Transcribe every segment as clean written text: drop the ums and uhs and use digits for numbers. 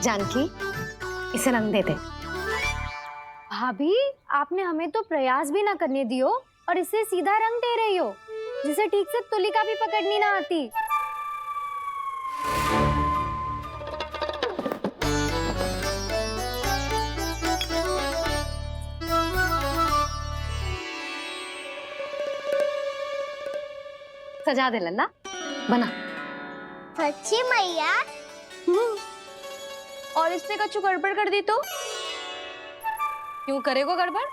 जानकी, इसे रंग दे दे। भाभी, आपने हमें तो प्रयास भी ना करने दियो और इसे सीधा रंग दे रही हो, जिसे ठीक से तुलिका भी पकड़नी ना आती। सजा दे लल्ला, बना। सच्ची मैया? और इसने कछु गड़बड़ कर दी तो? क्यों करेगो गड़बड़?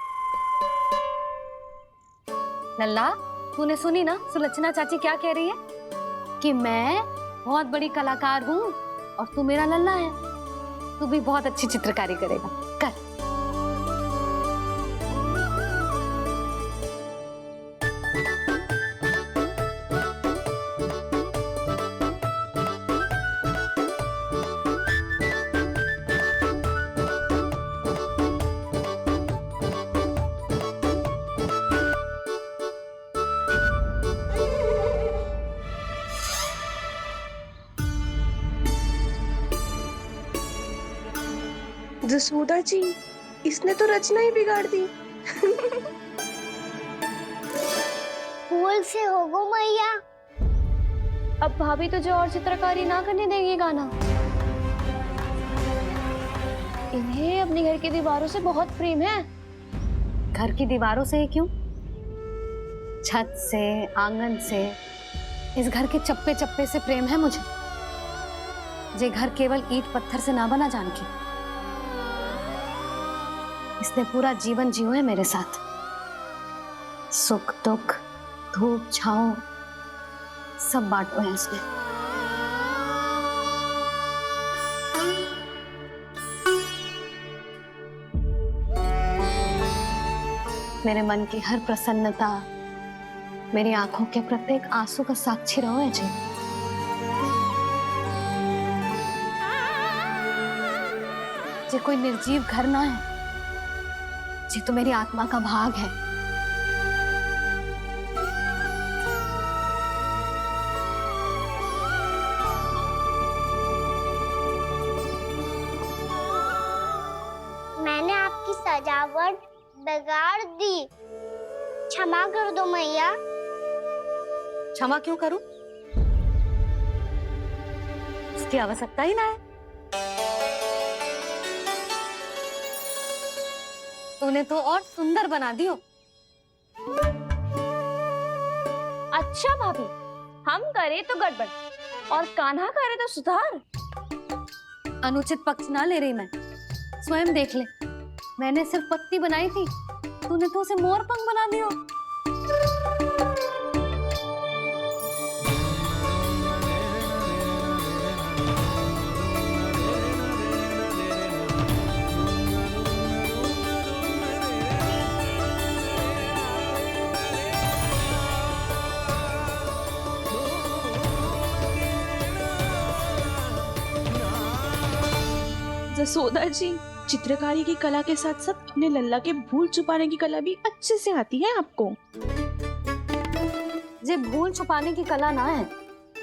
लल्ला, तूने सुनी ना सुलक्षणा चाची क्या कह रही है? कि मैं बहुत बड़ी कलाकार हूँ और तू मेरा लल्ला है। तू भी बहुत अच्छी चित्रकारी करेगा, कर। जसोदा जी, इसने तो रचना ही बिगाड़ दी। फूल से होगो मैया। अब भाभी तुझे और चित्रकारी ना करने देंगी गाना। इन्हें अपने घर की दीवारों से बहुत प्रेम है। घर की दीवारों से ही क्यों? छत से, आंगन से, इस घर के चप्पे चप्पे से प्रेम है मुझे। ये घर केवल ईंट पत्थर से ना बना जानकी। इसने पूरा जीवन जियो है मेरे साथ। सुख दुख, धूप छांव सब बांटो है इसने। मेरे मन की हर प्रसन्नता, मेरी आंखों के प्रत्येक आंसू का साक्षी रहो है जी। ये कोई निर्जीव घर ना है, ये तो मेरी आत्मा का भाग है। मैंने आपकी सजावट बिगाड़ दी, क्षमा कर दो मैया। क्षमा क्यों करूं? उसकी आवश्यकता ही ना है। तूने तो और सुंदर बना दियो। अच्छा भाभी, हम करे तो गड़बड़ और कान्हा करे तो सुधार। अनुचित पक्ष ना ले रही मैं, स्वयं देख ले। मैंने सिर्फ पत्ती बनाई थी, तूने तो उसे मोर पंख बना दियो। जसोदा जी, चित्रकारी की कला के साथ साथ अपने लल्ला के भूल छुपाने की कला भी अच्छे से आती है आपको। ये भूल छुपाने की कला ना है,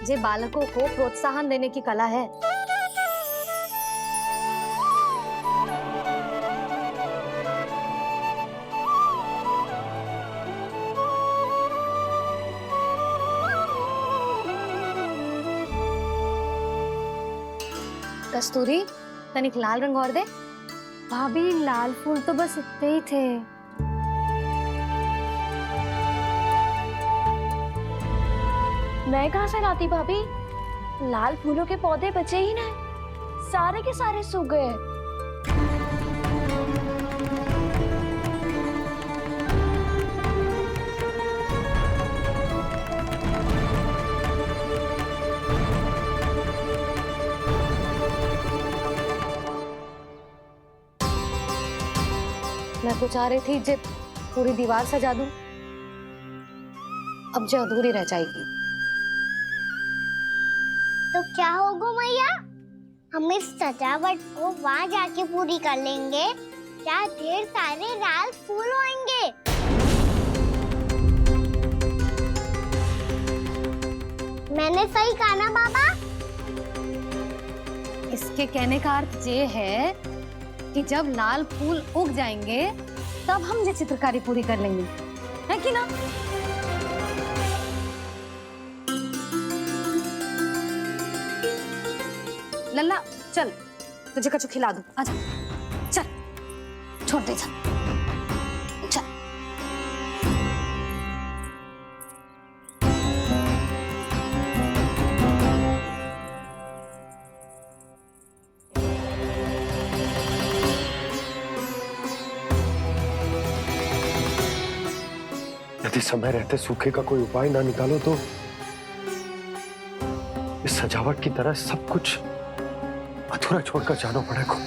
ये बालकों को प्रोत्साहन देने की कला है। कस्तूरी, तनिक लाल रंग और दे। भाभी, लाल फूल तो बस इतने ही थे। मैं कहाँ से लाती भाभी? लाल फूलों के पौधे बचे ही नहीं, सारे के सारे सूख गए। मैं तो चाह रही थी जे पूरी दीवार सजा दूं, अब जो अधूरी रह जाएगी। तो क्या होगा मैया? हम इस सजावट को वहाँ जाके पूरी कर लेंगे, जहाँ ढेर सारे लाल फूल होंगे। मैंने सही कहा ना बाबा? इसके कहने का अर्थ ये है कि जब लाल फूल उग जाएंगे तब हम ये चित्रकारी पूरी कर लेंगे, है कि ना? लल्ला चल, तुझे कछु खिला दूं, आजा, चल, छोड़ दे, चल, चल। यदि समय रहते सूखे का कोई उपाय ना निकालो तो इस सजावट की तरह सब कुछ अधूरा छोड़कर जाना पड़ेगा।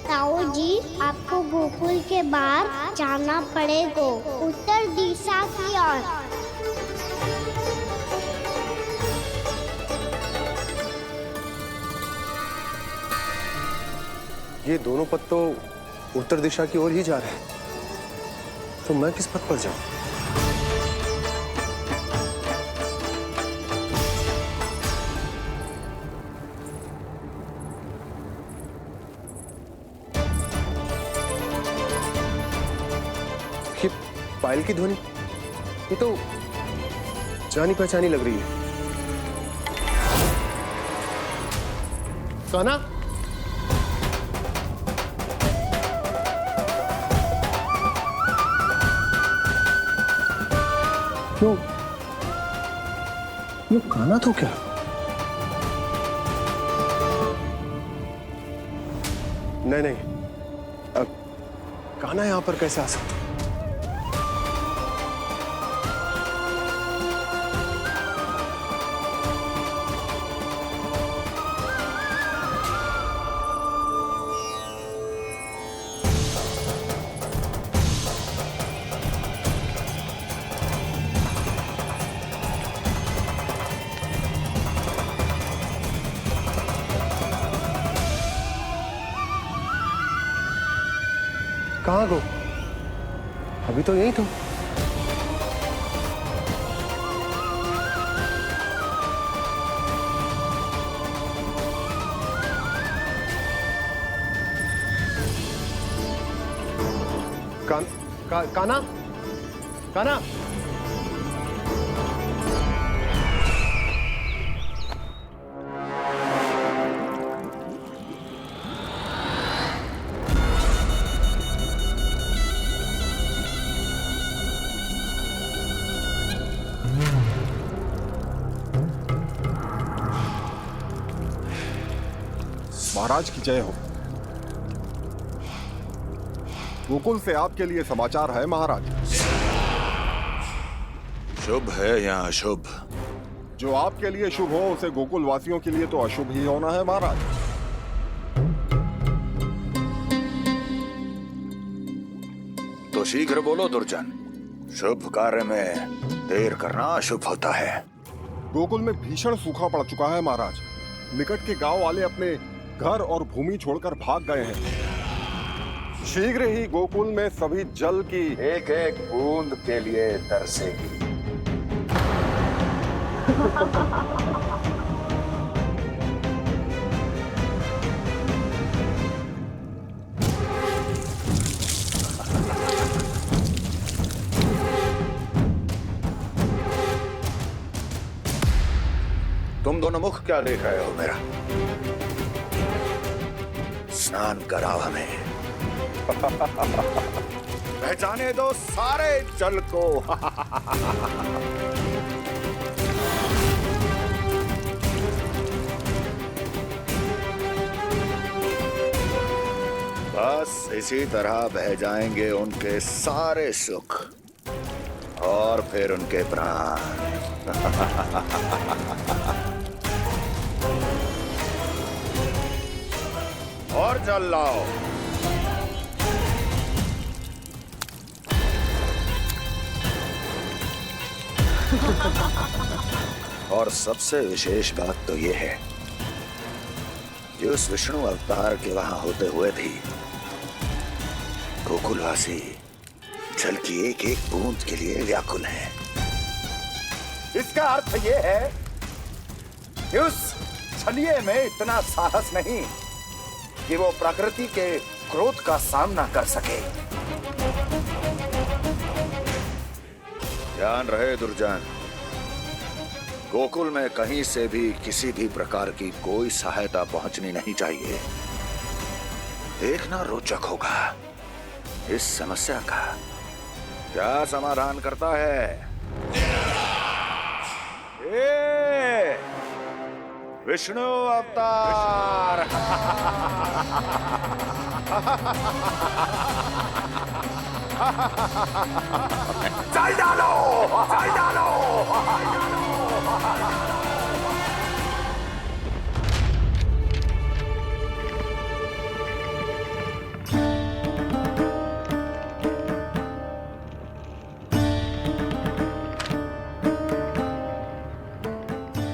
ताऊ जी, आपको गोकुल के बाहर जाना पड़ेगा, उत्तर दिशा की ओर। ये दोनों पथ तो उत्तर दिशा की ओर ही जा रहे हैं, तो मैं किस पथ पर जाऊं? ये पायल की ध्वनि, ये तो जानी पहचानी लग रही है। कान्हा, क्यों? ये कान्हा तो क्या? नहीं नहीं, अब कान्हा यहां पर कैसे आ सकता? कहाँ गो? अभी तो यही तो। कान्हा, कान्हा, महाराज की जय हो। गोकुल से आपके लिए समाचार है महाराज। शुभ है या अशुभ? जो आपके लिए शुभ हो उसे गोकुल वासियों के लिए तो अशुभ ही होना है महाराज। तो शीघ्र बोलो दुर्जन, शुभ कार्य में देर करना अशुभ होता है। गोकुल में भीषण सूखा पड़ चुका है महाराज। निकट के गांव वाले अपने घर और भूमि छोड़कर भाग गए हैं। शीघ्र ही गोकुल में सभी जल की एक एक बूंद के लिए तरसेगी। तुम दोनों मुख क्या देख रहे हो मेरा? स्नान कराओ हमें। पहचाने दो सारे जल को। बस इसी तरह बह जाएंगे उनके सारे सुख और फिर उनके प्राण। और जल लाओ। और सबसे विशेष बात तो ये है कि उस विष्णु अवतार के वहां होते हुए भी गोकुलवासी जल की एक एक बूंद के लिए व्याकुल है। इसका अर्थ ये है कि उस छलिए में इतना साहस नहीं कि वो प्रकृति के क्रोध का सामना कर सके। ध्यान रहे दुर्जन, गोकुल में कहीं से भी किसी भी प्रकार की कोई सहायता पहुंचनी नहीं चाहिए। देखना रोचक होगा इस समस्या का क्या समाधान करता है। ए, विष्णु अवतार। चल डालो, चल डालो।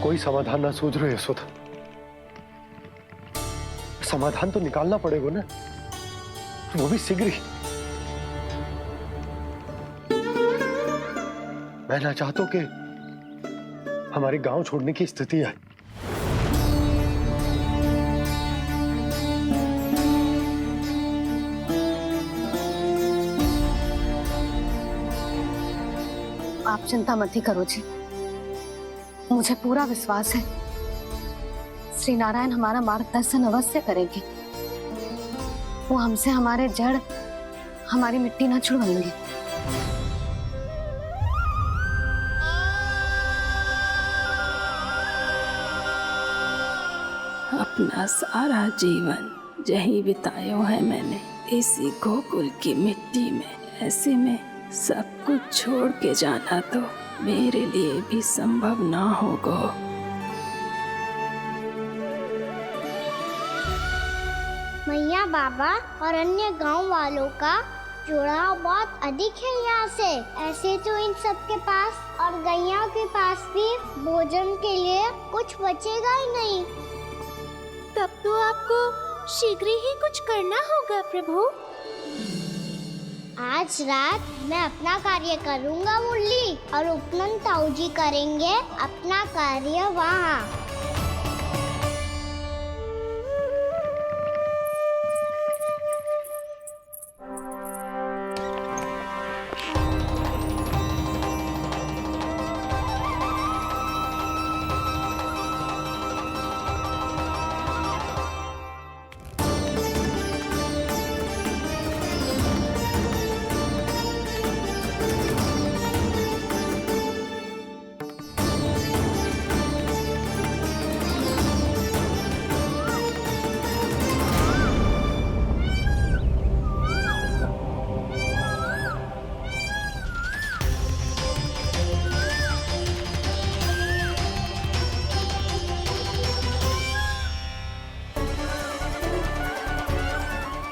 कोई समाधान ना सूझ रहे यशोदा। समाधान तो निकालना पड़ेगा ना, वो भी शीघ्र ही। मैं ना चाहता कि हमारे गांव छोड़ने की स्थिति है। आप चिंता मत ही करो जी, मुझे पूरा विश्वास है श्री नारायण हमारा मार्गदर्शन अवश्य करेंगे। वो हमसे हमारे जड़, हमारी मिट्टी न छुड़वाएंगे। अपना सारा जीवन यही बितायो है मैंने, इसी गोकुल की मिट्टी में। ऐसे में सब कुछ छोड़ के जाना तो मेरे लिए भी संभव ना होगा। मैया बाबा और अन्य गांव वालों का जुड़ाव बहुत अधिक है यहाँ से। ऐसे तो इन सब के पास और गैया के पास भी भोजन के लिए कुछ बचेगा ही नहीं। तब तो आपको शीघ्र ही कुछ करना होगा प्रभु। आज रात मैं अपना कार्य करूँगा मुरली, और उपनंद ताऊ जी करेंगे अपना कार्य वहाँ।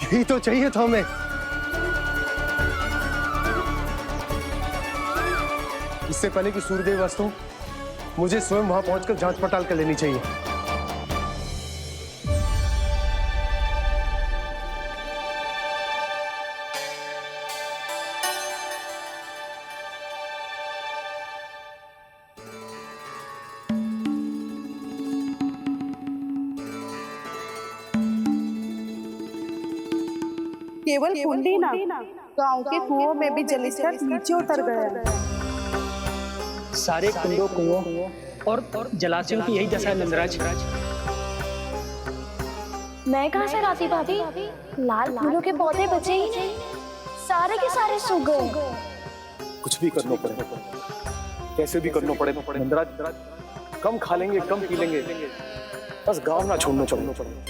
यही तो चाहिए था हमें। इससे पहले कि सूर्यदेव अस्त हो, मुझे स्वयं वहां पहुंचकर जांच पड़ताल कर लेनी चाहिए। केवल कुंडी ना, गांव के कुओं में भी जलस्तर नीचे उतर गया। सारे कुंडों, कुओं और जलाशयों की यही दशा है नंदराज। मैं कहाँ से लाती भाभी? लाल फूलों के पौधे बचे ही नहीं, सारे के सारे सूख गए। कुछ भी करना पड़ेगा, कैसे भी करना पड़ेगा नंदराज। कम खा लेंगे, कम पी लेंगे, बस गांव ना छोड़ना चाहिए।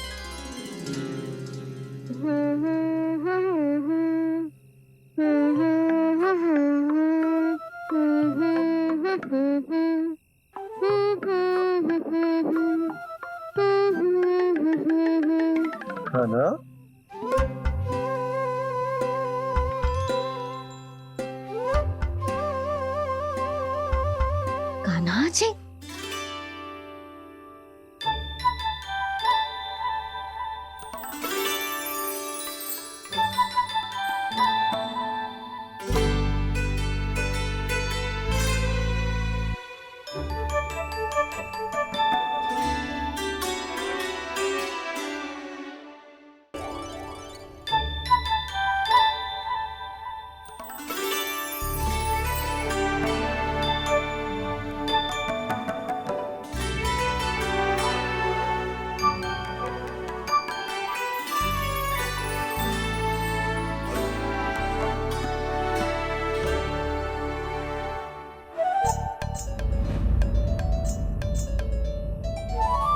छी।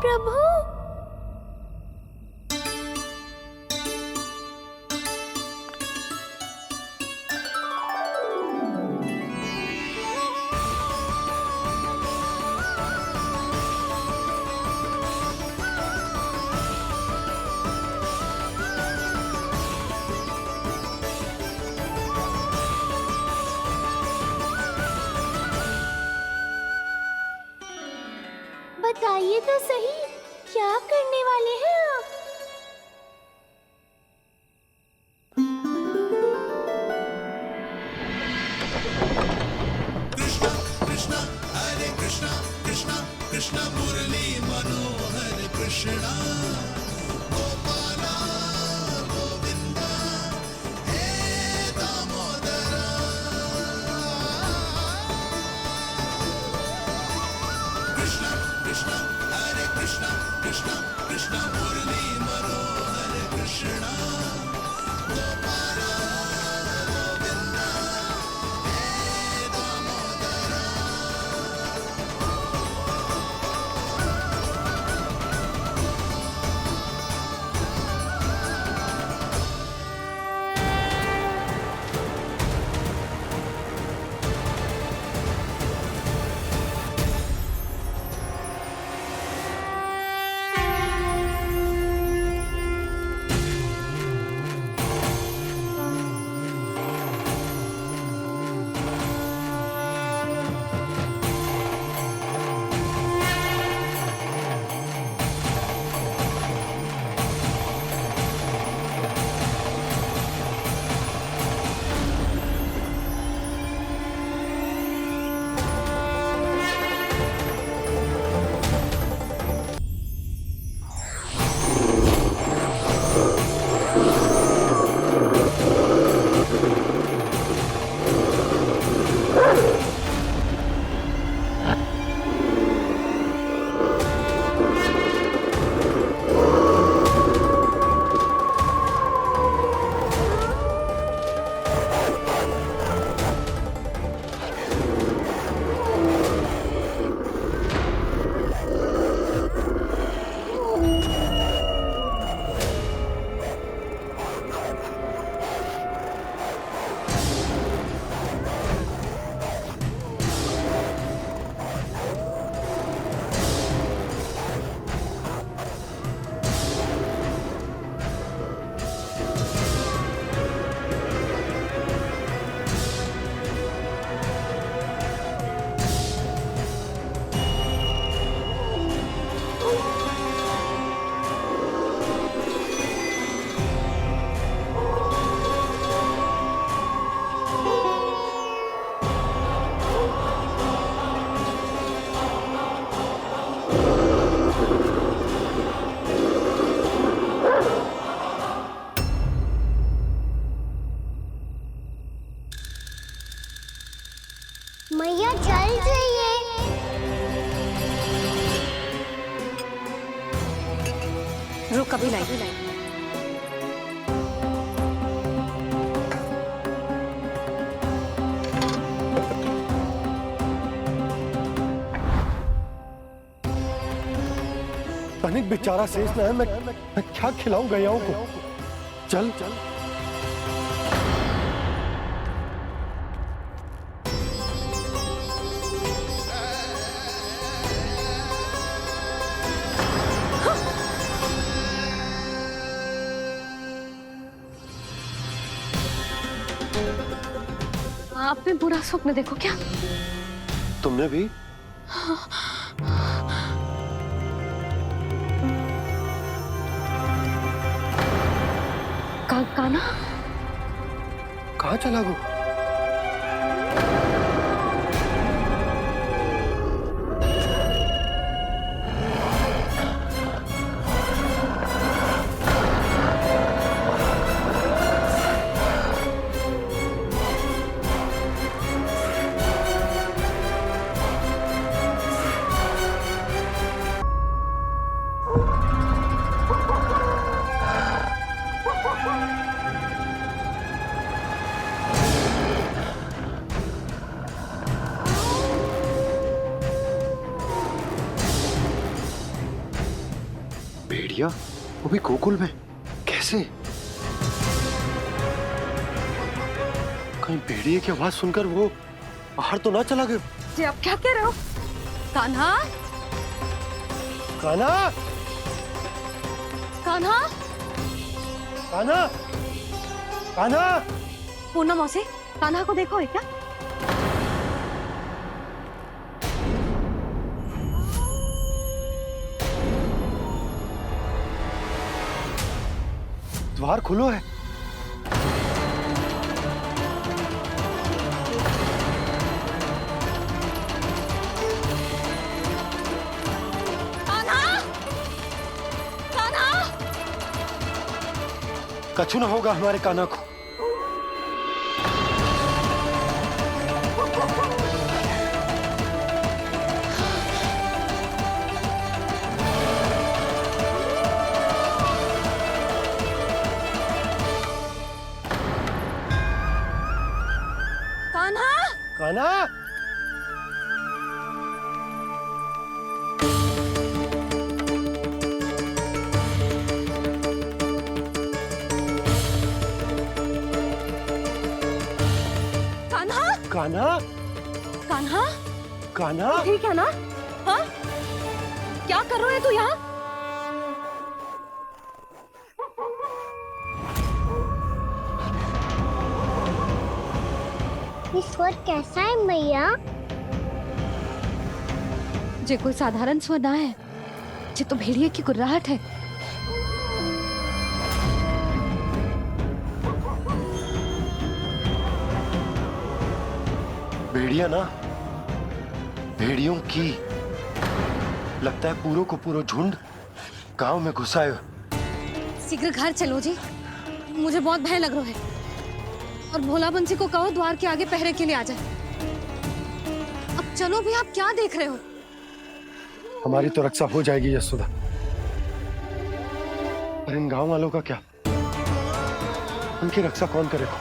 प्रभु, बताइए तो सही, क्या करने वाले हैं आप? मैया चल जाइए। रुक, अभी लाई। तनिक बेचारा शेष न है, मैं क्या खिलाऊं गैयाओं को। चल चल। आपने बुरा स्वप्न देखो क्या? तुमने भी? कान्हा कहाँ चला गो? भेड़िया वो भी गोकुल में कैसे? कहीं भेड़िए की आवाज सुनकर वो बाहर तो ना चला गया? जी आप क्या कह रहे हो? कान्हा, कान्हा, कान्हा, कान्हा, कान्हा। पूनम मौसी, कान्हा को देखो है क्या? द्वार खुलो है। कान्हा, कान्हा, कछु ना होगा हमारे कान्हा को। कान्हा, कान्हा, कान्हा, कान्हा, कान्हा। ठीक है ना? हाँ? क्या कर रहे हो तू यहाँ? ये स्वर कैसा है मैया? जे कोई साधारण स्वर ना है, जे तो भेड़िए की गुर्राहट है। भेड़िया ना, भेड़ियों की लगता है पूरो को पूरो झुंड गांव में घुसा है। शीघ्र घर चलो जी, मुझे बहुत भय लग रहा है। और भोला बंसी को कहो द्वार के आगे पहरे के लिए आ जाए। अब चलो भी, आप क्या देख रहे हो? हमारी तो रक्षा हो जाएगी यशोदा, पर इन गांव वालों का क्या? उनकी रक्षा कौन करेगा?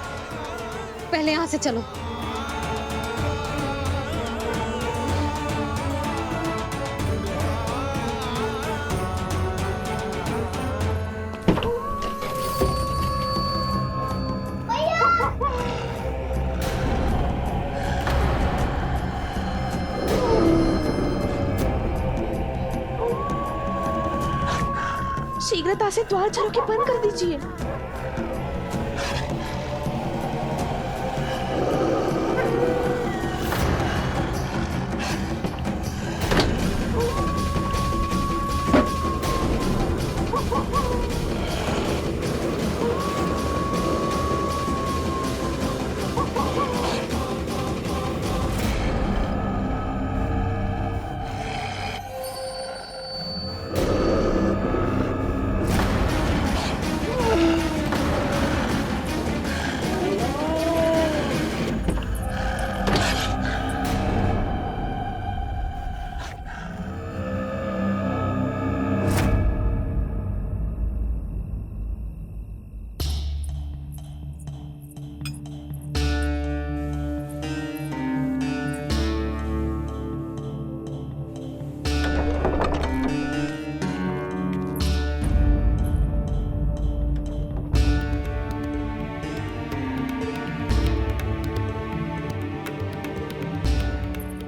पहले यहाँ से चलो। शीघ्रता से द्वार चारों के बंद कर दीजिए।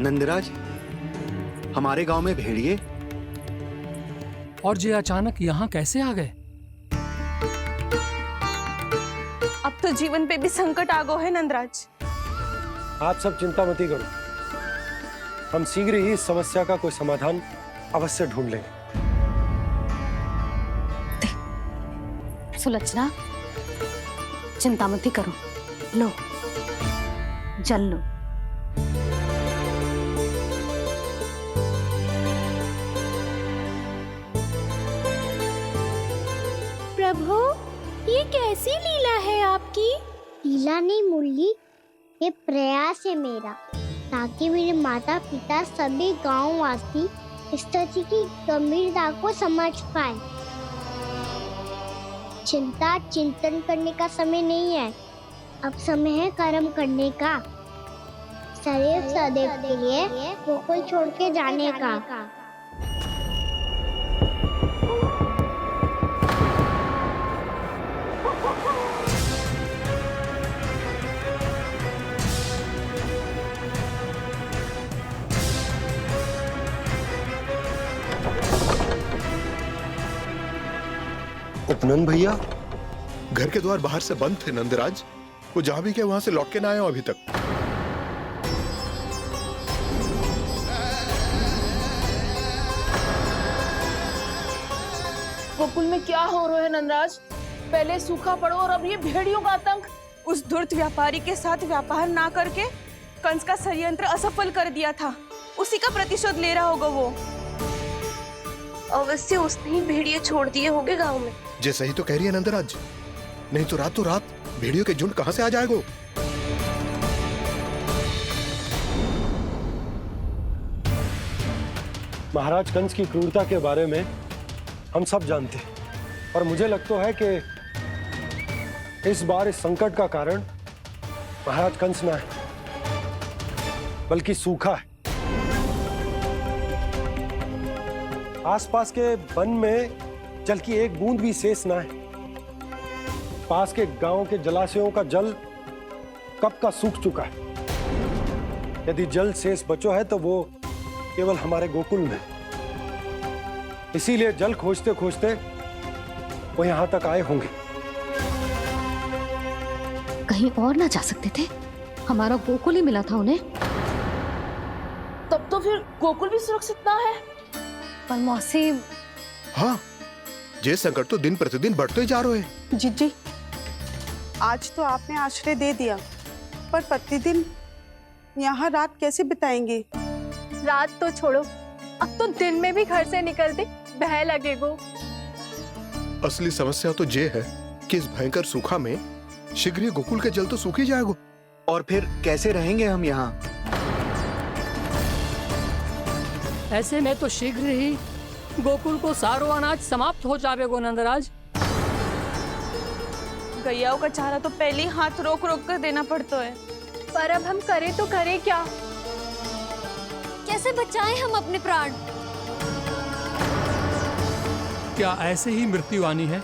नंदराज, हमारे गांव में भेड़िए और ये अचानक यहाँ कैसे आ गए? अब तो जीवन पे भी संकट आ गो है नंदराज। आप सब चिंता मत करो, हम शीघ्र ही इस समस्या का कोई समाधान अवश्य ढूंढ लेंगे। सुलक्षणा, चिंता मत ही करो, लो जल लो। प्रभु, ये कैसी लीला है आपकी? लीला नहीं मुरली, ये प्रयास है मेरा, ताकि मेरे माता पिता सभी गांववासी इस स्थिति की गंभीरता को समझ पाए। चिंता चिंतन करने का समय नहीं है, अब समय है कर्म करने का, सदैव सदैव के लिए गोकुल छोड़ के जाने का। उपनंद भैया, घर के द्वार बाहर से बंद थे नंदराज। वो जहां भी गए वहां से लौट के ना आए अभी तक। गोकुल में क्या हो रहा है नंदराज? पहले सूखा पड़ो और अब ये भेड़ियों का आतंक। उस धूर्त व्यापारी के साथ व्यापार ना करके कंस का षड्यंत्र असफल कर दिया था, उसी का प्रतिशोध ले रहा होगा वो। अवश्य उसने ही भेड़िए छोड़ दिए होंगे गांव में। जैसे ही तो कह रही है नंदराज, नहीं तो रात भेड़ियों के झुंड कहां से आ जाएगा? महाराज कंस की क्रूरता के बारे में हम सब जानते हैं, और मुझे लगता है कि इस बार इस संकट का कारण महाराज कंस ना है, बल्कि सूखा है। आसपास के वन में जल की एक बूंद भी शेष ना है। पास के गांव के जलाशयों का जल कब का सूख चुका है। यदि जल शेष बचो है तो वो केवल हमारे गोकुल में। इसीलिए जल खोजते खोजते वो यहां तक आए होंगे। कहीं और ना जा सकते थे? हमारा गोकुल ही मिला था उन्हें। तब तो फिर गोकुल भी सुरक्षित ना है। पर मौसी, हाँ, ये संकट तो दिन प्रतिदिन बढ़ते जा रहे हैं। जीजी, आज तो आपने आश्रय दे दिया, पर प्रतिदिन यहाँ रात कैसे बिताएंगे? रात तो छोड़ो, अब तो दिन में भी घर से निकलते भय लगेगो। असली समस्या तो ये है कि इस भयंकर सूखा में शीघ्र ही गोकुल के जल तो सूख ही जाएगा। और फिर कैसे रहेंगे हम यहाँ? ऐसे में तो शीघ्र ही गोकुल को सारो अनाज समाप्त हो जाएगो नंदराज। गैयाओं का चारा तो पहले ही हाथ रोक रोक कर देना पड़ता है। पर अब हम करें तो करें क्या? कैसे बचाएं हम अपने प्राण? क्या ऐसे ही मृत्यु आनी है,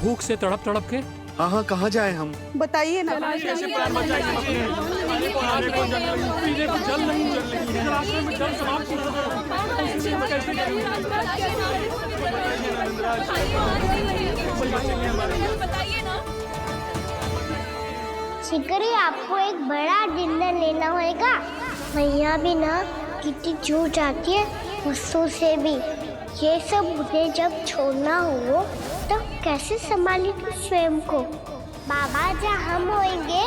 भूख से तड़प तड़प के? हाँ हाँ, कहाँ जाए हम? बताइए ना। कैसे प्राण बचाएंगे अपने? खाने को जल नहीं, पीने को जल नहीं, रास्ते में जल समाप्त हो रहा शीघ्र ही आपको एक बड़ा डिनर लेना होगा। मैया भी ना कितनी जूझ जाती है गुस्सों से भी। ये सब मुझे जब छोड़ना हो तो कैसे संभालेंगे स्वयं को? बाबा जहाँ हम होंगे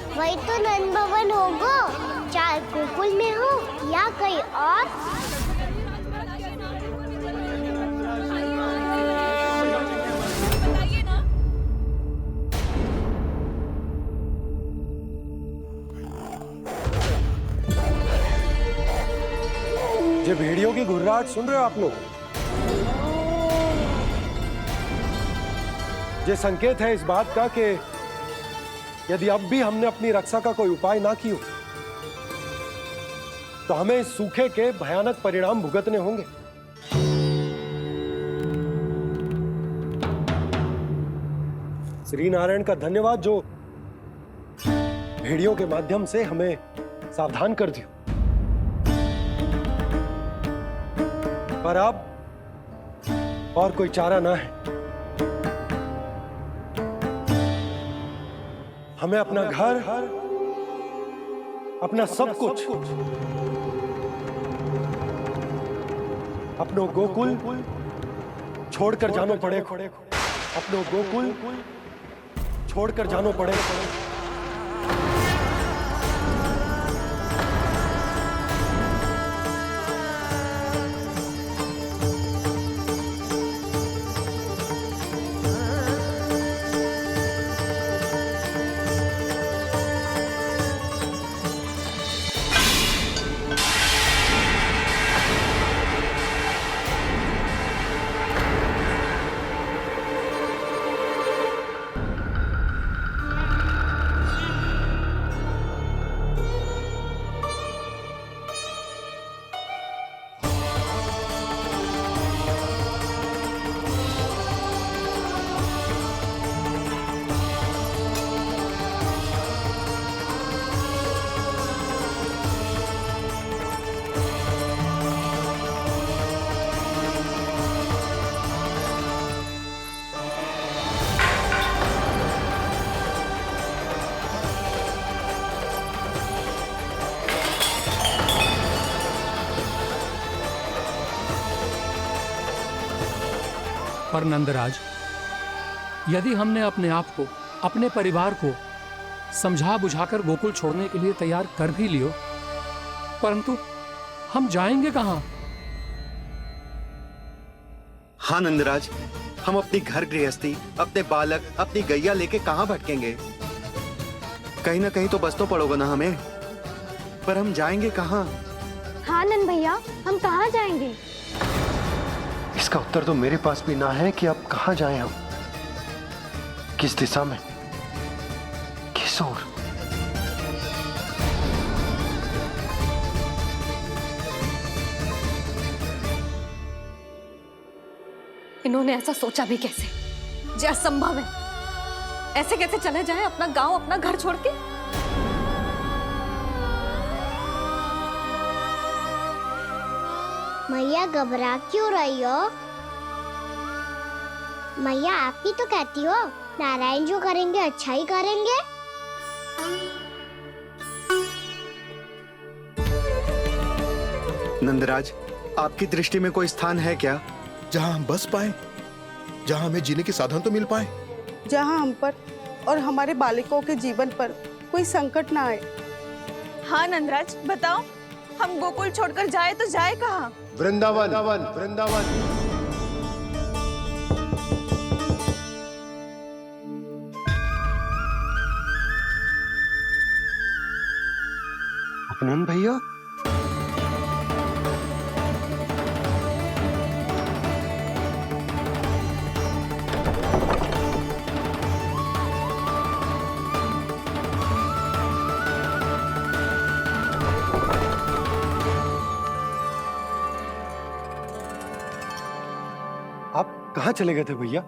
वही तो नंद भवन होगा, चाहे गोकुल में हो या कहीं और। ये भेड़ियों की घुर्राहट सुन रहे हो आप लोग? ये संकेत है इस बात का कि यदि अब भी हमने अपनी रक्षा का कोई उपाय ना किया तो हमें इस सूखे के भयानक परिणाम भुगतने होंगे। श्री नारायण का धन्यवाद जो भेड़ियों के माध्यम से हमें सावधान कर दिया। पर अब और कोई चारा ना है। हमें अपना घर, अपना सब कुछ अपनो गोकुल छोड़कर जानो पड़े, अपनो गोकुल छोड़कर जानो पड़े। पर नंदराज, यदि हमने अपने आप को, अपने परिवार को समझा बुझाकर गोकुल छोड़ने के लिए तैयार कर भी लियो, परंतु हम जाएंगे कहां? हाँ नंदराज, हम अपनी घर गृहस्थी, अपने बालक, अपनी गैया लेके कहां भटकेंगे? कहीं ना कहीं तो बस तो पड़ोगे ना हमें, पर हम जाएंगे कहां? हाँ नंद भैया, हम कहाँ जाएंगे? इसका उत्तर तो मेरे पास भी ना है कि अब कहां जाएं हम, किस दिशा में, किस ओर। इन्होंने ऐसा सोचा भी कैसे? जो असंभव है। ऐसे कैसे चले जाएं अपना गांव, अपना घर छोड़ के? मैया घबरा क्यों रही हो? मैया आप ही तो कहती हो नारायण जो करेंगे अच्छा ही करेंगे। नंदराज, आपकी दृष्टि में कोई स्थान है क्या जहां हम बस पाए, जहां हमें जीने के साधन तो मिल पाए, जहाँ हम पर और हमारे बालकों के जीवन पर कोई संकट ना आए? हाँ नंदराज, बताओ, हम गोकुल छोड़कर जाए तो जाए कहाँ? वृंदावन, वृंदावन। अपनन भैया, आप कहाँ चले गए थे भैया?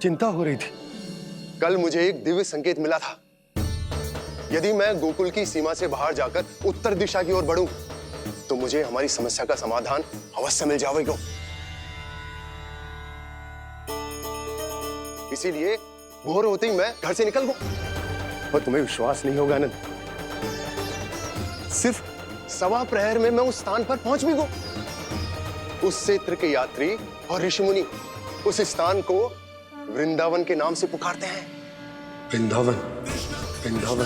चिंता हो रही थी। कल मुझे एक दिव्य संकेत मिला था। यदि मैं गोकुल की सीमा से बाहर जाकर उत्तर दिशा की ओर बढ़ूं, तो मुझे हमारी समस्या का समाधान अवश्य मिल जाएगा। इसीलिए भोर होते ही मैं घर से निकल गया। और तुम्हें विश्वास नहीं होगा आनंद, सिर्फ 1.25 प्रहर में मैं उस स्थान पर पहुंच भी गया। उस क्षेत्र के यात्री और ऋषिमुनि उस स्थान को वृंदावन के नाम से पुकारते हैं। वृंदावन, वृंदावन,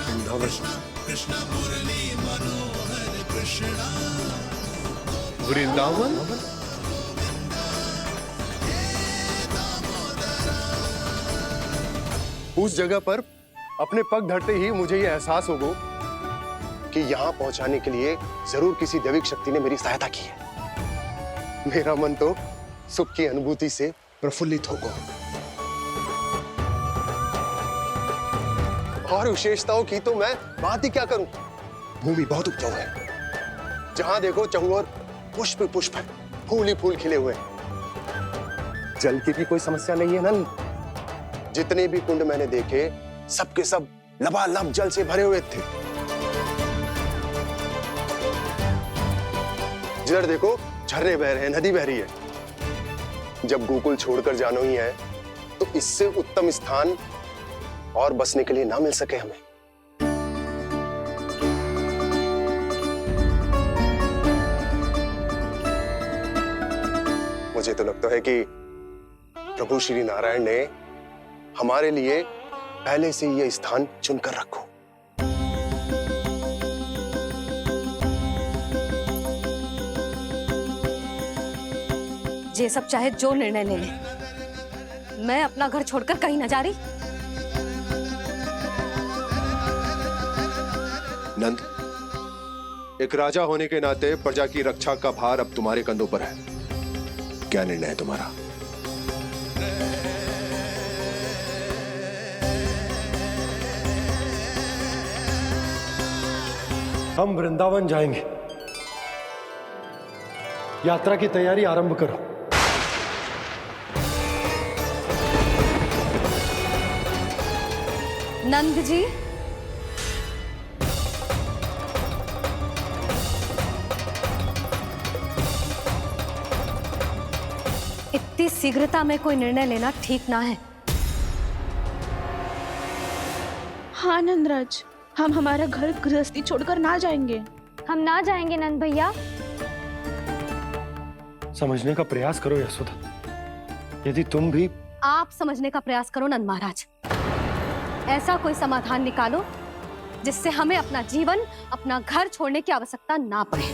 वृंदावन। वृंदावन। उस जगह पर अपने पग धरते ही मुझे यह एहसास होगा कि यहां पहुंचाने के लिए जरूर किसी दैविक शक्ति ने मेरी सहायता की है। मेरा मन तो सुख की अनुभूति से प्रफुल्लित होगा। और विशेषताओं की तो मैं बात ही क्या करूं। भूमि बहुत उपजाऊ है, जहां देखो चहुओर पुष्प पुष्प है, फूल ही फूल खिले हुए हैं। जल की भी कोई समस्या नहीं है नंद। जितने भी कुंड मैंने देखे, सबके सब लबालब जल से भरे हुए थे। जिधर देखो झरने बह रहे हैं, नदी बह रही है। जब गोकुल छोड़कर जाना ही है, तो इससे उत्तम स्थान और बसने के लिए ना मिल सके हमें। मुझे तो लगता है कि प्रभु श्री नारायण ने हमारे लिए पहले से ये स्थान चुनकर रखो। ये सब चाहे जो निर्णय ले ले, मैं अपना घर छोड़कर कहीं न जा रही। नंद, एक राजा होने के नाते प्रजा की रक्षा का भार अब तुम्हारे कंधों पर है। क्या निर्णय है तुम्हारा? हम वृंदावन जाएंगे। यात्रा की तैयारी आरंभ करो। नंद जी, इतनी शीघ्रता में कोई निर्णय लेना ठीक ना है। हाँ नंदराज, हम हमारा घर गृहस्थी छोड़कर ना जाएंगे। हम ना जाएंगे नंद भैया। समझने का प्रयास करो यशोदा। यदि तुम भी आप समझने का प्रयास करो नंद महाराज। ऐसा कोई समाधान निकालो जिससे हमें अपना जीवन, अपना घर छोड़ने की आवश्यकता ना पड़े।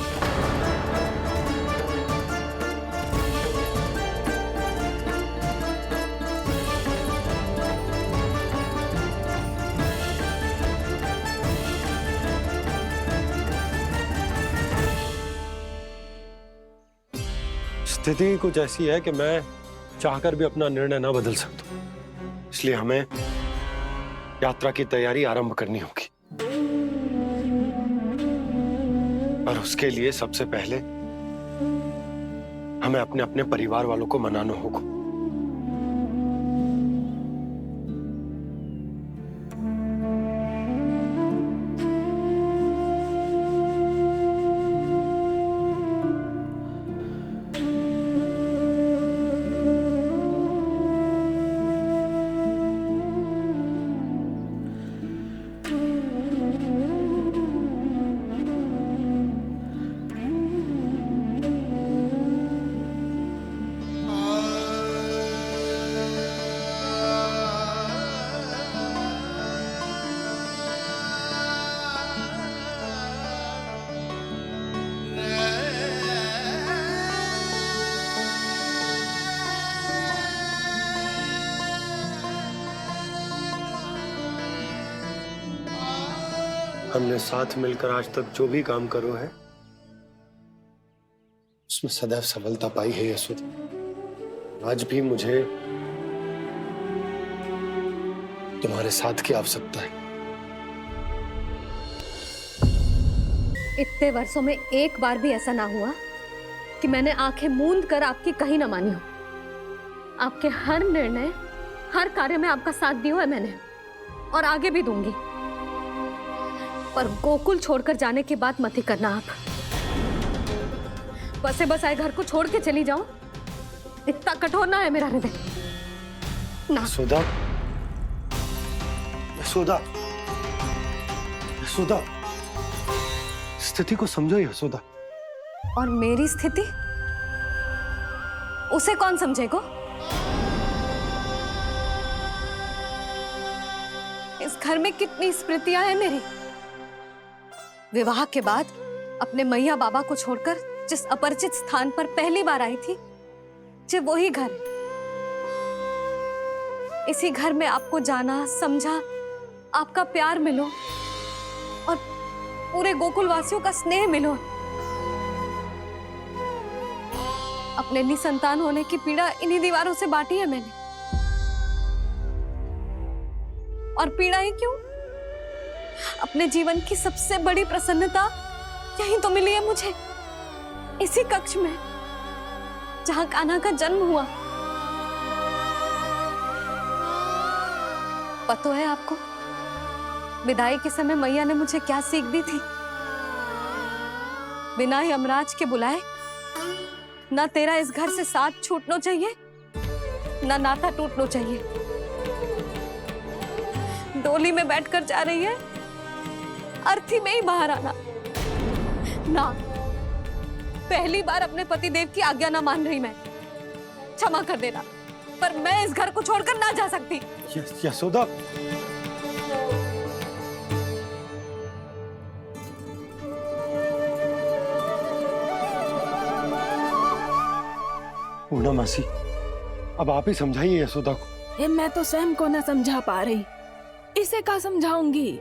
स्थिति कुछ ऐसी है कि मैं चाहकर भी अपना निर्णय ना बदल सकता, इसलिए हमें यात्रा की तैयारी आरंभ करनी होगी। और उसके लिए सबसे पहले हमें अपने अपने परिवार वालों को मनाना होगा। हमने साथ मिलकर आज तक जो भी काम करो है उसमें सदैव सफलता पाई है यशोदा। आज भी मुझे तुम्हारे साथ की आवश्यकता है। इतने वर्षों में एक बार भी ऐसा ना हुआ कि मैंने आंखें मूंद कर आपकी कहीं ना मानी हो। आपके हर निर्णय, हर कार्य में आपका साथ दिया है मैंने, और आगे भी दूंगी। पर गोकुल छोड़कर जाने की बात मत ही करना आप। बसे बसाए घर को छोड़ के चली जाऊं, इतना कठोर ना है मेरा हृदय ना। यशोदा, यशोदा, यशोदा, स्थिति को समझो यशोदा। और मेरी स्थिति उसे कौन समझेगा? इस घर में कितनी स्मृतियां हैं मेरी। विवाह के बाद अपने मैया बाबा को छोड़कर जिस अपरिचित स्थान पर पहली बार आई थी, जो वही घर। इसी घर में आपको जाना, समझा, आपका प्यार मिलो और पूरे गोकुल वासियों का स्नेह मिलो। अपने निसंतान होने की पीड़ा इन्हीं दीवारों से बांटी है मैंने। और पीड़ा ही क्यों? अपने जीवन की सबसे बड़ी प्रसन्नता यहीं तो मिली है मुझे, इसी कक्ष में जहां कान्हा का जन्म हुआ। पता है आपको विदाई के समय मैया ने मुझे क्या सीख दी थी? बिना यमराज के बुलाए ना तेरा इस घर से साथ छूटना चाहिए, ना नाता टूटना चाहिए। डोली में बैठकर जा रही है, अर्थी में ही बाहर आना ना। पहली बार अपने पति देव की आज्ञा ना मान रही मैं, क्षमा कर देना, पर मैं इस घर को छोड़कर ना जा सकती। यशोदा, पूर्णा मासी, अब आप ही समझाइए यशोदा को। ये मैं तो स्वयं को न समझा पा रही, इसे क्या समझाऊंगी?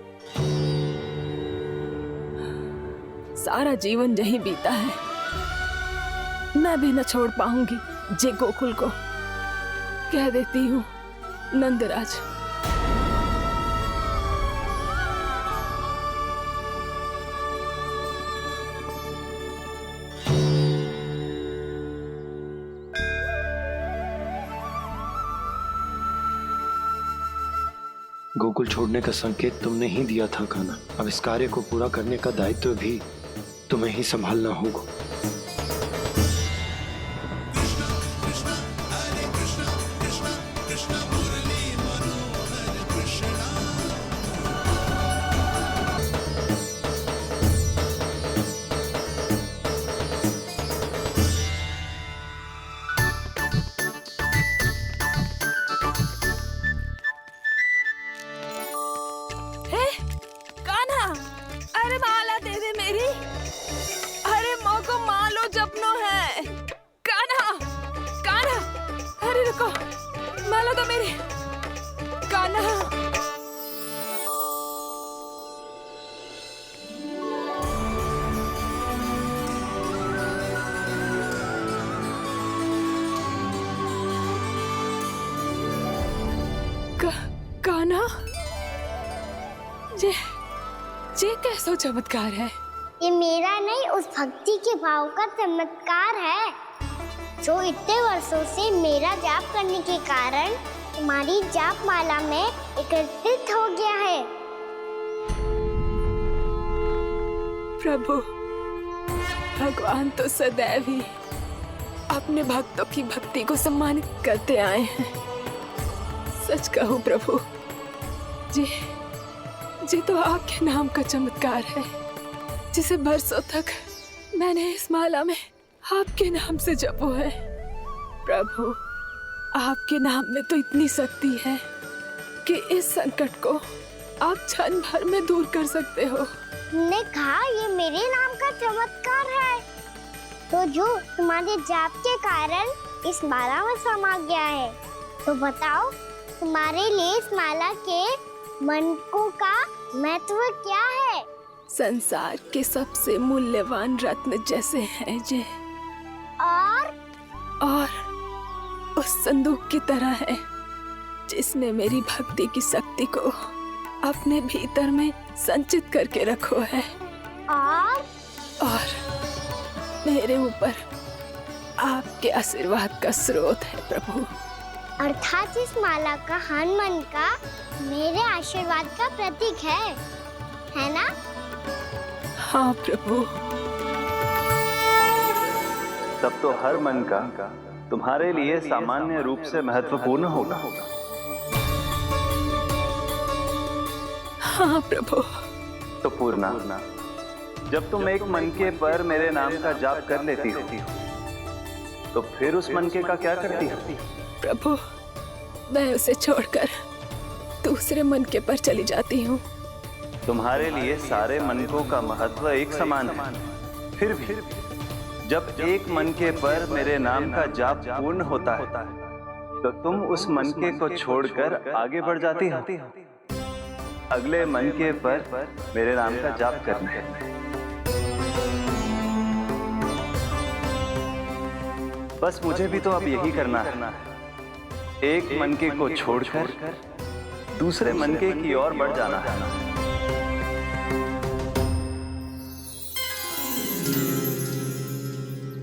सारा जीवन यही बीता है, मैं भी न छोड़ पाऊंगी जे गोकुल को। कह देती हूँ नंदराज। गोकुल छोड़ने का संकेत तुमने ही दिया था कान्हा। अब इस कार्य को पूरा करने का दायित्व भी तुम्हें ही संभालना होगा। कान्हा, ये कैसा चमत्कार है? ये मेरा नहीं, उस भक्ति के भाव का चमत्कार है जो इतने वर्षों से मेरा जाप करने के कारण तुम्हारी जाप माला में एकत्रित हो गया है। प्रभु, भगवान तो सदैव ही अपने भक्तों की भक्ति को सम्मानित करते आए हैं। सच कहूं प्रभु, जी तो आपके नाम का चमत्कार है, जिसे बरसों तक मैंने इस माला में आपके नाम से जपो है। प्रभु, आपके नाम में तो इतनी शक्ति है कि इस संकट को आप क्षण भर में दूर कर सकते हो। तुमने कहा ये मेरे नाम का चमत्कार है, तो जो तुम्हारे जाप के कारण इस माला में समा गया है, तो बताओ तुम्हारे लिए इस माला के मनकों का महत्व क्या है? संसार के सबसे मूल्यवान रत्न जैसे हैं जे, और उस संदूक की तरह है जिसने मेरी भक्ति की शक्ति को अपने भीतर में संचित करके रखो है, और मेरे ऊपर आपके आशीर्वाद का स्रोत है प्रभु। अर्थात इस माला का हनुमान का मेरे आशीर्वाद का प्रतीक है ना? हाँ प्रभु। तब तो हर मन का तुम्हारे लिए सामान्य रूप से महत्वपूर्ण होगा। हाँ प्रभु। तो पूर्णा, जब तुम एक मनके पर मेरे नाम का जाप कर लेती हो, तो फिर उस मनके का क्या करती हो? प्रभु, मैं उसे छोड़कर दूसरे मनके पर चली जाती हूँ। तुम्हारे लिए सारे मनकों का महत्व एक समान है, फिर भी जब एक मनके पर मेरे नाम का जाप पूर्ण होता है, तो तुम उस मनके को छोड़कर आगे बढ़ जाती हो अगले मनके पर मेरे नाम का जाप करने। बस मुझे भी तो अब यही करना है, एक मनके को छोड़कर दूसरे मनके की ओर बढ़ जाना है।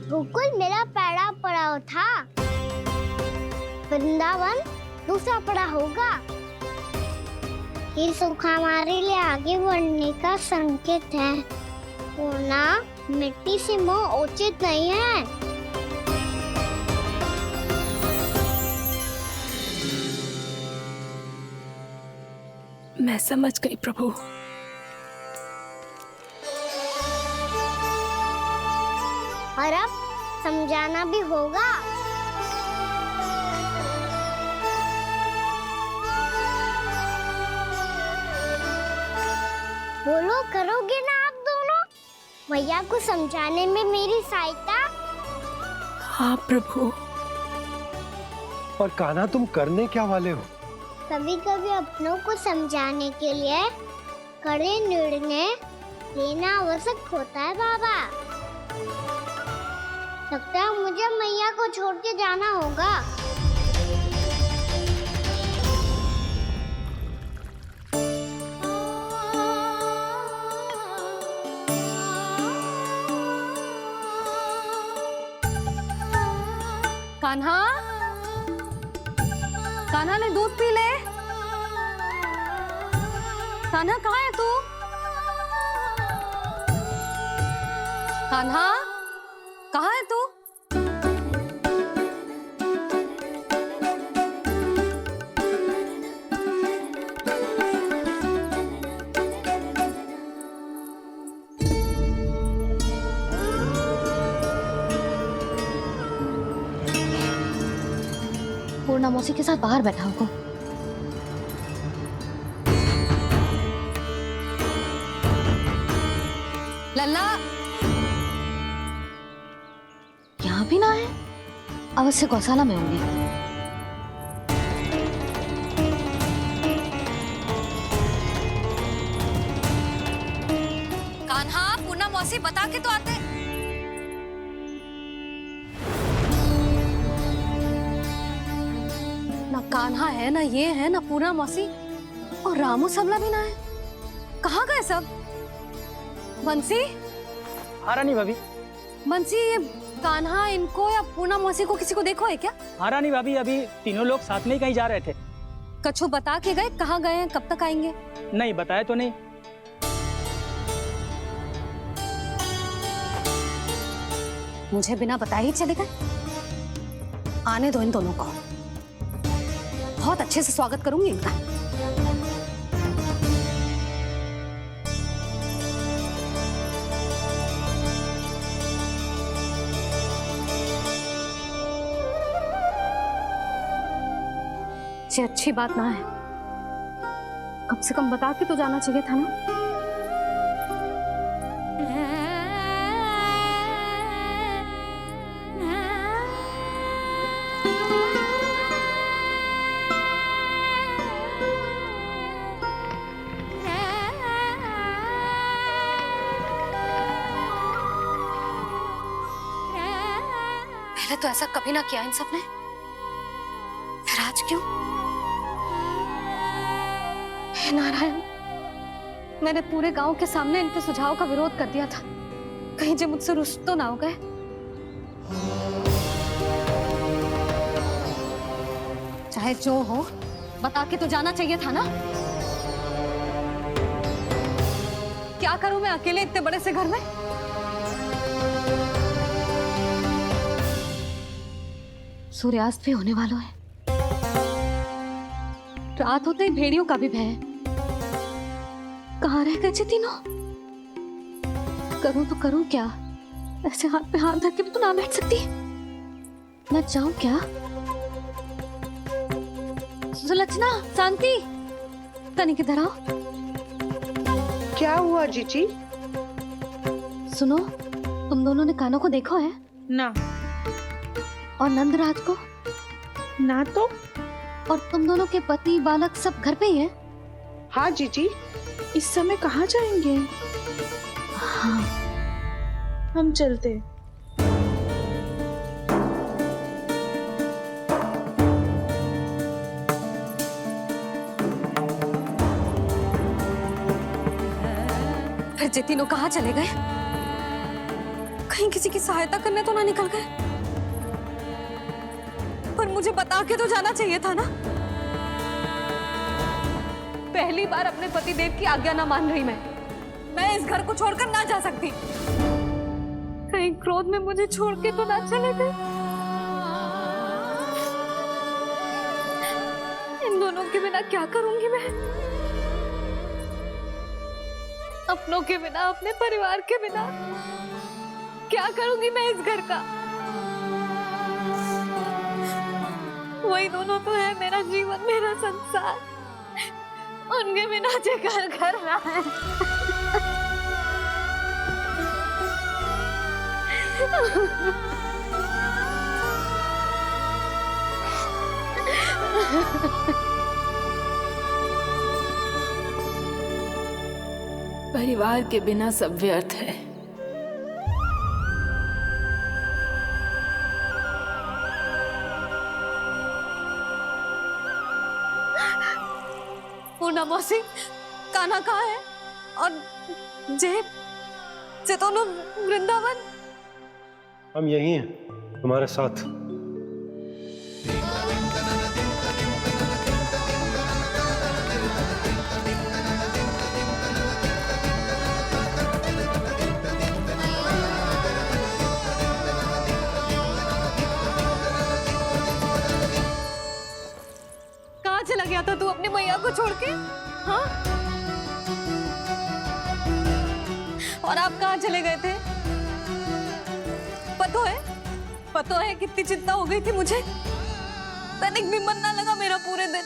गोकुल मेरा पहला पड़ाव था, वृंदावन दूसरा पड़ा होगा। ये सुख हमारे लिए आगे बढ़ने का संकेत है। पूर्णा, मिट्टी से मोह उचित नहीं है। मैं समझ गई प्रभु। और अब समझाना भी होगा। करोगे ना आप दोनों? मैया को समझाने में मेरी सहायता? हाँ प्रभु। और कान्हा तुम करने क्या वाले हो? कभी कभी अपनों को समझाने के लिए कड़े निर्णय लेना आवश्यक होता है बाबा। लगता है मुझे मैया को छोड़ के जाना होगा। कान्हा, कान्हा ने दूध पी ले। कान्हा कहाँ है तू? कान्हा, कहाँ है तू? पूर्णा मौसी के साथ बाहर बैठा होगा। लल्ला, यहाँ भी ना है। अवश्य गौशाला में होंगे। कान्हा, पूर्णा मौसी बता के तो आते। ना कान्हा है, ना ये है, ना पूर्णा मौसी, और रामू सबला भी ना है। कहाँ गए सब? बंसी? हाँ रानी भाभी। बंसी, ये कान्हा इनको या पूर्णा मौसी को किसी को देखो है क्या? हाँ रानी भाभी, अभी तीनों लोग साथ में ही कहीं जा रहे थे। कछु बता के गए कहाँ गए हैं, कब तक आएंगे? नहीं बताया तो नहीं। मुझे बिना बताए ही चले गए। आने दो इन दोनों को, बहुत अच्छे से स्वागत करूंगी इनका। ये अच्छी बात ना है। कम से कम बता के तो जाना चाहिए था ना। पहले तो ऐसा कभी ना किया इन सब ने, फिर आज क्यों? हे नारायण, मैंने पूरे गांव के सामने इनके सुझाव का विरोध कर दिया था। कहीं जो मुझसे रुष्ट तो ना हो गए। चाहे जो हो, बता के तो जाना चाहिए था ना। क्या करूं मैं अकेले इतने बड़े से घर में? सूर्यास्त भी होने वाला है। रात होते ही भेड़ियों का भी भय है। कहाँ रह गए तीनों? करूं तो करूं क्या? ऐसे हाथ पे हाथ धर के तो ना बैठ सकती। मैं जाऊं क्या? सुलक्षणा, शांति, तनिक इधर आओ। क्या हुआ जीजी? सुनो, तुम दोनों ने कानों को देखो है? ना। और नंदराज को? ना तो। और तुम दोनों के पति बालक सब घर पे ही हैं? हाँ जीजी, इस समय कहाँ जाएंगे? हाँ। हम चलते। फिर ये तीनों कहाँ चले गए? कहीं किसी की सहायता करने तो ना निकल गए? पर मुझे बता के तो जाना चाहिए था ना। पहली बार अपने पतिदेव की आज्ञा ना मान रही मैं इस घर को छोड़कर ना जा सकती। कहीं क्रोध में मुझे छोड़ के तो ना चले गए। इन दोनों के बिना क्या करूंगी मैं? अपनों के बिना, अपने परिवार के बिना क्या करूंगी मैं इस घर का? वही दोनों तो है मेरा जीवन, मेरा संसार। उनके बिना जे घर घर रहा है। परिवार के बिना सब व्यर्थ है। पूर्णा मौसी, कान्हा कहाँ है? और जे दोनों वृंदावन? हम यही हैं तुम्हारे साथ। कहाँ चला गया था तू अपनी मैया को छोड़ के? हाँ? और आप कहाँ चले गए थे? पता है कितनी चिंता हो गई थी मुझे। तनिक भी मन ना लगा मेरा पूरे दिन।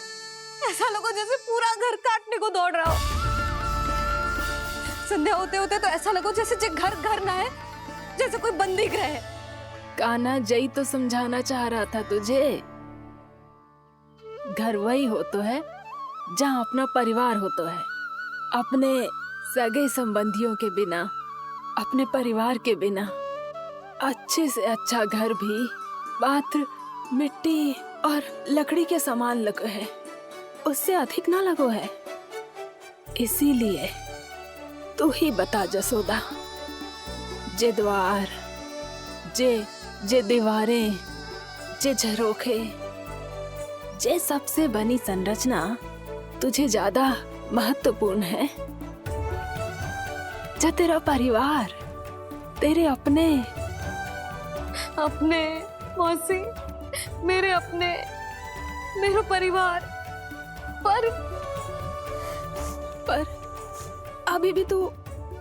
ऐसा लगा जैसे पूरा घर काटने को दौड़ रहा हो। संध्या होते होते तो ऐसा लगा जैसे घर ना है, जैसे कोई बंदी गृह है। कान्हा जई तो समझाना चाह रहा था तुझे। घर वही हो तो है जहाँ अपना परिवार हो तो है। अपने सगे संबंधियों के बिना, अपने परिवार के बिना अच्छे से अच्छा घर भी पात्र मिट्टी और लकड़ी के समान लगो है, उससे अधिक ना लगो है। इसीलिए तू ही बता जसोदा, जे द्वार, जे दीवारें, जे झरोखे, जे सबसे बनी संरचना तुझे ज्यादा महत्वपूर्ण है? जो तेरा परिवार, तेरे अपने मौसी, मेरा परिवार, पर अभी भी तू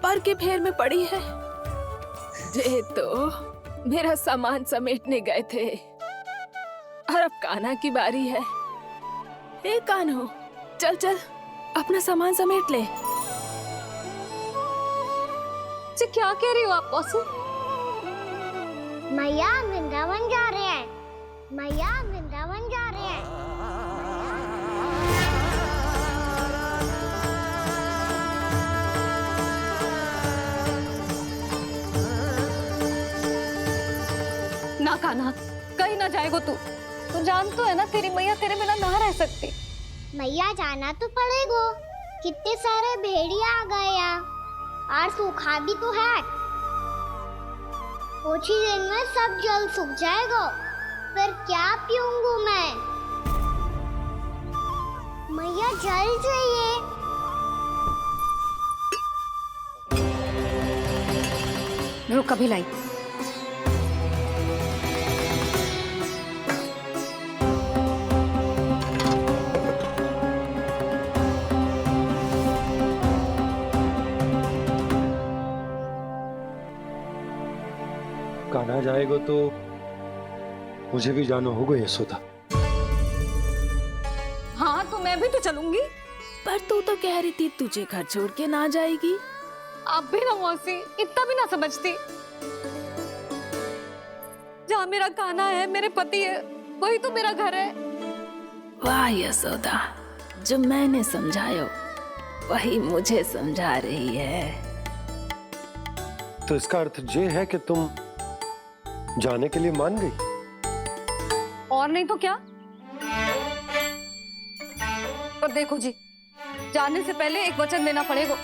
पर के फेर में पड़ी है। जे तो मेरा सामान समेटने गए थे और अब कान्हा की बारी है। ए कान्हो, चल अपना सामान समेट ले। क्या कह रही हो आप मौसी? मैया वृंदावन जा रहे हैं। मैया वृंदावन जा रहे हैं। ना कान्हा, कहीं ना जाएगो तू। तू जान तो है ना तेरी मैया तेरे बिना ना रह सकती। मैया जाना तो पड़ेगा। कितने सारे भेड़िया आ गए यहाँ, और सूखा भी तो है। कुछ ही दिन में सब जल सूख जाएगा, फिर क्या पीऊंगी मैं? मैया जल चाहिए। रुक, अभी लाई। कान्हा जाएगा तो मुझे भी जाना होगा यशोदा। हाँ तो मैं भी तो चलूंगी। पर तू तो कह रही थी तुझे घर छोड़ के ना जाएगी। आप भी ना मौसी, इतना भी ना समझती। जहाँ मेरा कान्हा है, मेरे पति है, वही तो मेरा घर है। वाह यशोदा, जो मैंने समझायो वही मुझे समझा रही है। तो इसका अर्थ ये है कि तुम जाने के लिए मान गई? और नहीं तो क्या। पर देखो जी, जाने से पहले एक वचन देना पड़ेगा।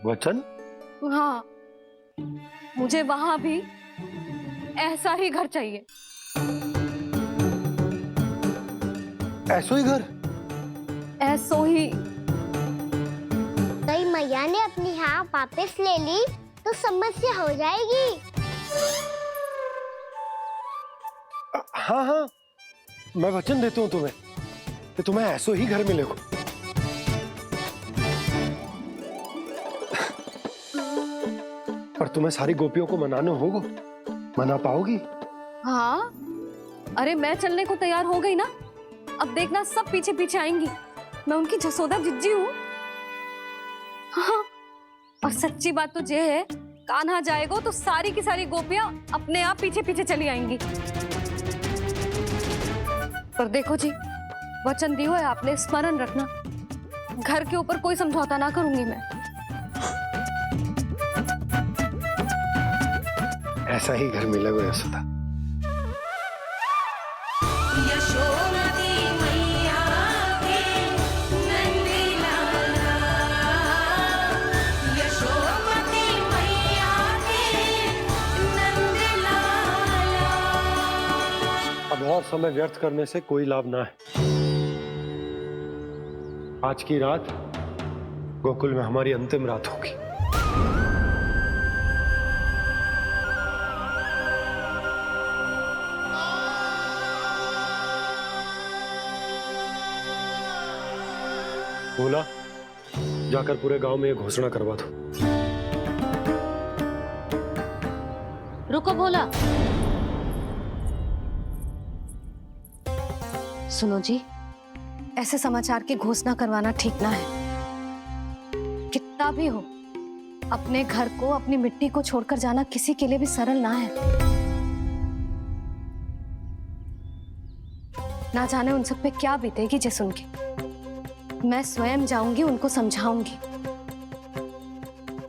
वचन? हाँ, मुझे वहां भी ऐसा ही घर चाहिए। ऐसो ही घर? ऐसो ही। कहीं मैया ने अपनी हाँ वापस ले ली तो समस्या हो जाएगी। हाँ, मैं वचन देता हूँ तुम्हें कि तुम्हें ऐसो ही घर मिलेगा। पर तुम्हें सारी गोपियों को मनाना होगा। मना पाओगी? हाँ, अरे मैं चलने को तैयार हो गई ना। अब देखना सब पीछे पीछे आएंगी। मैं उनकी जसोदा जिज्जी हूँ। हाँ, और सच्ची बात तो ये है कान्हा जाएगा तो सारी की सारी गोपियां अपने आप पीछे पीछे चली आएंगी। पर देखो जी, वचन दियो है आपने, स्मरण रखना, घर के ऊपर कोई समझौता ना करूंगी मैं। ऐसा ही घर मिलेगा यशोदा। अब और समय व्यर्थ करने से कोई लाभ ना है। आज की रात गोकुल में हमारी अंतिम रात होगी। बोला, जाकर पूरे गांव में ये घोषणा करवा दो। रुको भोला, सुनो जी, ऐसे समाचार की घोषणा करवाना ठीक ना है। कितना भी हो, अपने घर को, अपनी मिट्टी को छोड़कर जाना किसी के लिए भी सरल ना है। ना जाने उन सब पे क्या बीतेगी जे सुन के। मैं स्वयं जाऊंगी, उनको समझाऊंगी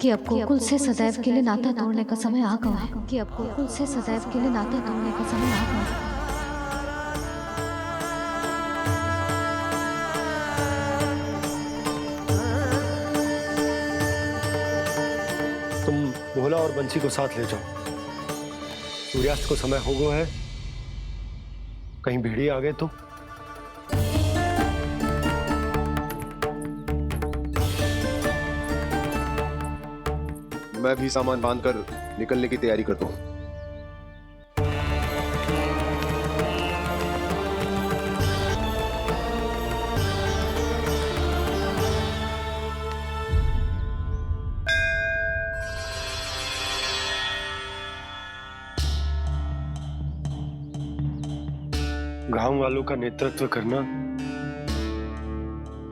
कि अब गोकुल से सदैव के लिए नाता तोड़ने का समय आ गया है, कि अब गोकुल से सदैव के लिए नाता तोड़ने का समय आ गया है। तुम भोला और बंसी को साथ ले जाओ। सूर्यास्त को समय हो गया है, कहीं भेड़िए आ गए तो। मैं भी सामान बांधकर निकलने की तैयारी करता हूँ। गांव वालों का नेतृत्व करना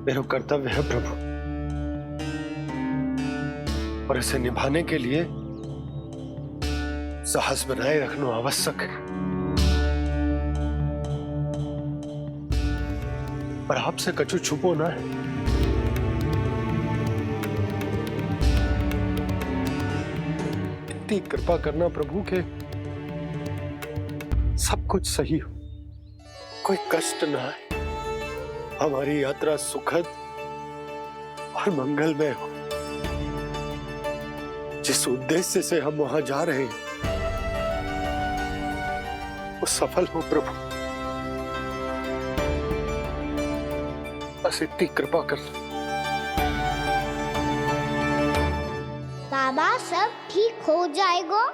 मेरा कर्तव्य है प्रभु, और इसे निभाने के लिए साहस बनाए रखना आवश्यक है। पर आपसे कछु छुपो ना है। इतनी कृपा करना प्रभु के सब कुछ सही हो, कोई कष्ट ना आए, हमारी यात्रा सुखद और मंगलमय हो। जिस उद्देश्य से हम वहां जा रहे हैं वो सफल हो प्रभु, बस इतनी कृपा कर। बाबा सब ठीक हो जाएगा।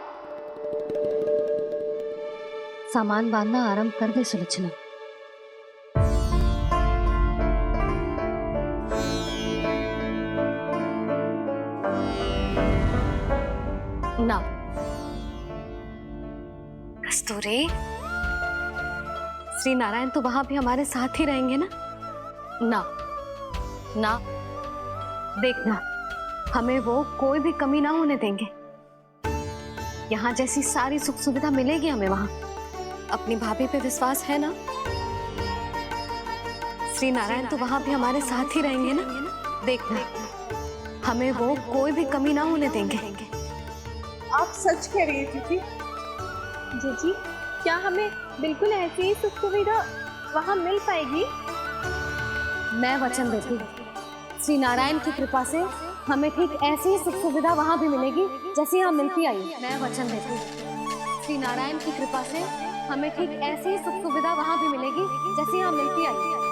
सामान बांधना आरंभ कर दे सुलक्षणा। ना कस्तूरी, श्री नारायण तो वहां भी हमारे साथ ही रहेंगे ना? ना ना, देखना, हमें वो कोई भी कमी ना होने देंगे। यहाँ जैसी सारी सुख सुविधा मिलेगी हमें वहां। अपनी भाभी पे विश्वास है ना? श्री नारायण तो वहां भी हमारे साथ ही रहेंगे ना? देखना, हमें वो कोई भी कमी ना होने देंगे। आप सच कह रही है दीदी? जीजी, क्या हमें बिल्कुल ऐसी ही सुख सुविधा वहाँ मिल पाएगी? मैं वचन देती हूँ, श्री नारायण की कृपा से हमें ठीक ऐसी ही सुख सुविधा वहाँ भी मिलेगी जैसी यहाँ मिलती आई। मैं वचन देती हूँ, श्री नारायण की कृपा से हमें ठीक ऐसी ही सुख सुविधा वहाँ भी मिलेगी जैसी यहाँ मिलती आई।